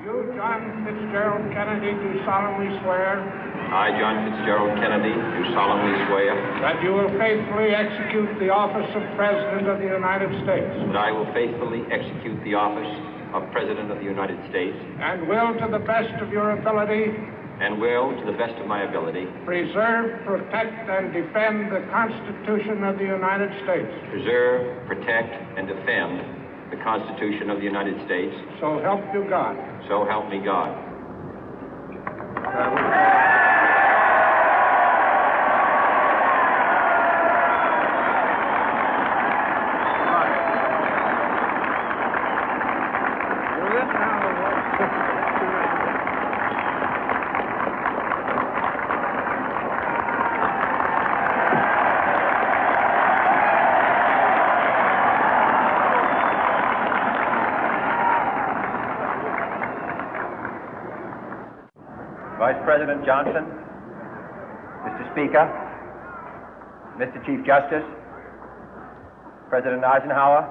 You, John Fitzgerald Kennedy, do solemnly swear. I, John Fitzgerald Kennedy, do solemnly swear. That you will faithfully execute the office of President of the United States. That I will faithfully execute the office of President of the United States. And will, to the best of your ability. And will, to the best of my ability. Preserve, protect, and defend the Constitution of the United States. Preserve, protect, and defend the Constitution of the United States. So help you God. So help me God. Vice President Johnson, Mr. Speaker, Mr. Chief Justice, President Eisenhower,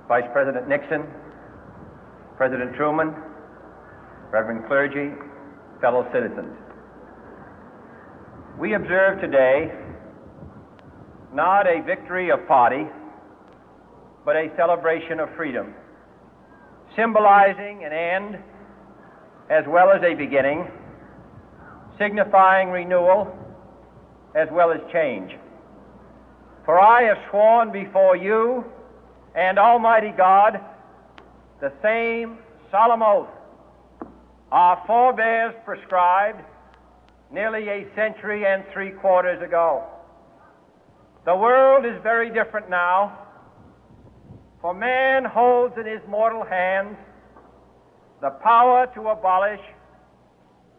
Vice President Nixon, President Truman, Reverend clergy, fellow citizens. We observe today not a victory of party, but a celebration of freedom, symbolizing an end as well as a beginning, signifying renewal as well as change. For I have sworn before you and Almighty God the same solemn oath our forebears prescribed nearly a century and 3/4 ago. The world is very different now, for man holds in his mortal hands the power to abolish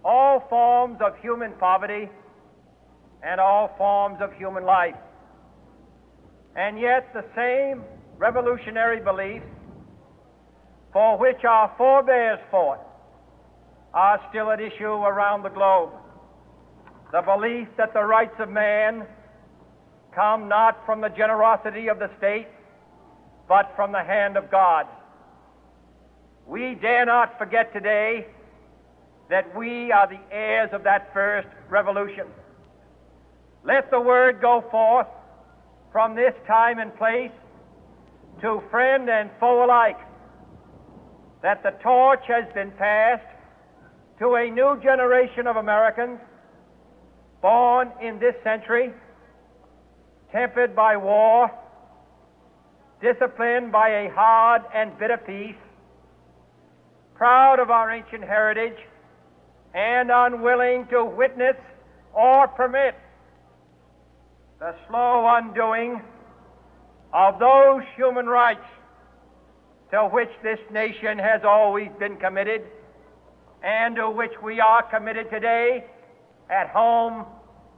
all forms of human poverty and all forms of human life. And yet the same revolutionary beliefs for which our forebears fought are still at issue around the globe. The belief that the rights of man come not from the generosity of the state, but from the hand of God. We dare not forget today that we are the heirs of that first revolution. Let the word go forth from this time and place to friend and foe alike that the torch has been passed to a new generation of Americans born in this century, tempered by war, disciplined by a hard and bitter peace, proud of our ancient heritage, and unwilling to witness or permit the slow undoing of those human rights to which this nation has always been committed and to which we are committed today at home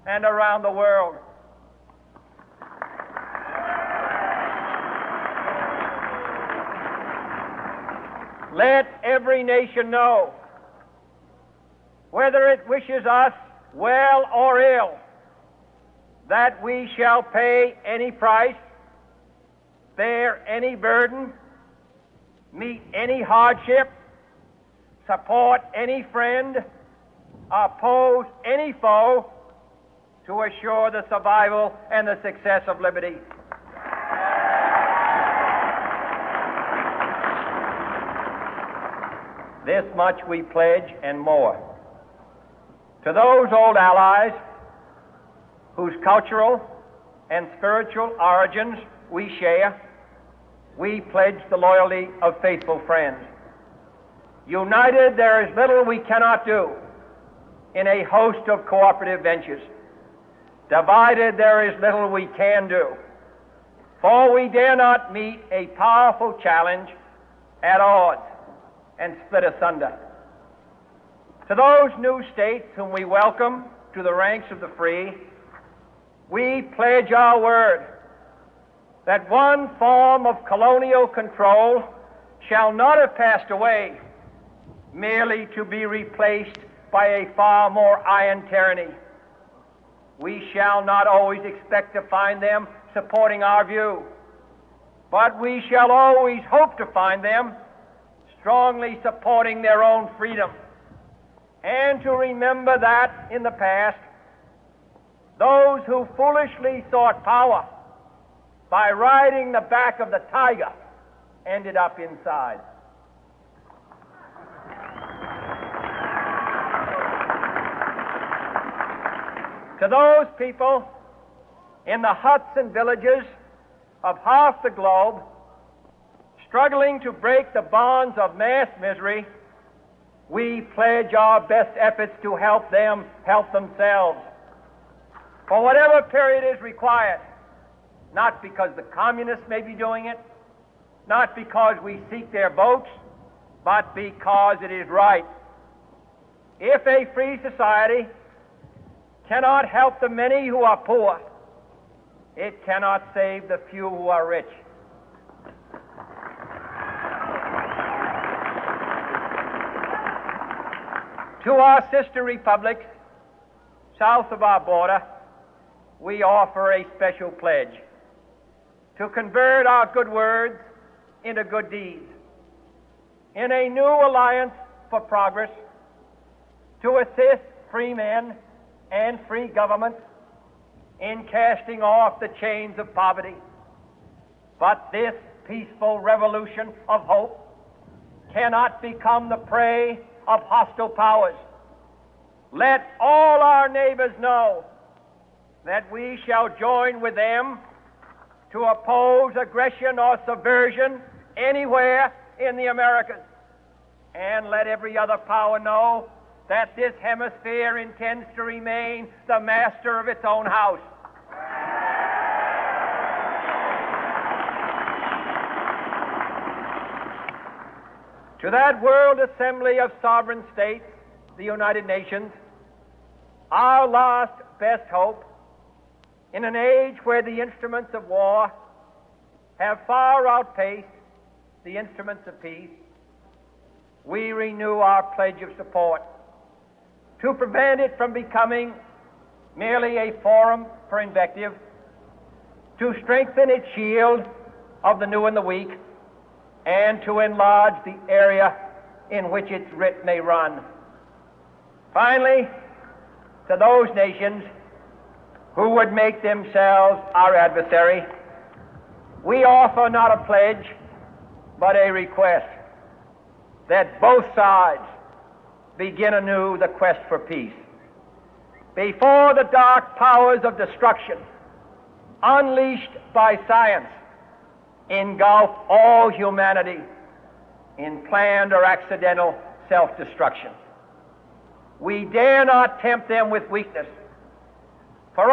and around the world. Let every nation know, whether it wishes us well or ill, that we shall pay any price, bear any burden, meet any hardship, support any friend, oppose any foe to assure the survival and the success of liberty. This much we pledge and more. To those old allies whose cultural and spiritual origins we share, we pledge the loyalty of faithful friends. United, there is little we cannot do in a host of cooperative ventures. Divided, there is little we can do, for we dare not meet a powerful challenge at odds and split asunder. To those new states whom we welcome to the ranks of the free, we pledge our word that one form of colonial control shall not have passed away merely to be replaced by a far more iron tyranny. We shall not always expect to find them supporting our view, but we shall always hope to find them strongly supporting their own freedom, and to remember that in the past, those who foolishly sought power by riding the back of the tiger ended up inside. To those people in the huts and villages of half the globe struggling to break the bonds of mass misery, we pledge our best efforts to help them help themselves for whatever period is required, not because the communists may be doing it, not because we seek their votes, but because it is right. If a free society cannot help the many who are poor, it cannot save the few who are rich. To our sister republics south of our border, we offer a special pledge to convert our good words into good deeds, in a new alliance for progress, to assist free men and free governments in casting off the chains of poverty. But this peaceful revolution of hope cannot become the prey of hostile powers. Let all our neighbors know that we shall join with them to oppose aggression or subversion anywhere in the Americas. And let every other power know that this hemisphere intends to remain the master of its own house. To that World Assembly of Sovereign States, the United Nations, our last best hope, in an age where the instruments of war have far outpaced the instruments of peace, we renew our pledge of support to prevent it from becoming merely a forum for invective, to strengthen its shield of the new and the weak, and to enlarge the area in which its writ may run. Finally, to those nations who would make themselves our adversary, we offer not a pledge, but a request that both sides begin anew the quest for peace. Before the dark powers of destruction, unleashed by science, engulf all humanity in planned or accidental self-destruction, we dare not tempt them with weakness, for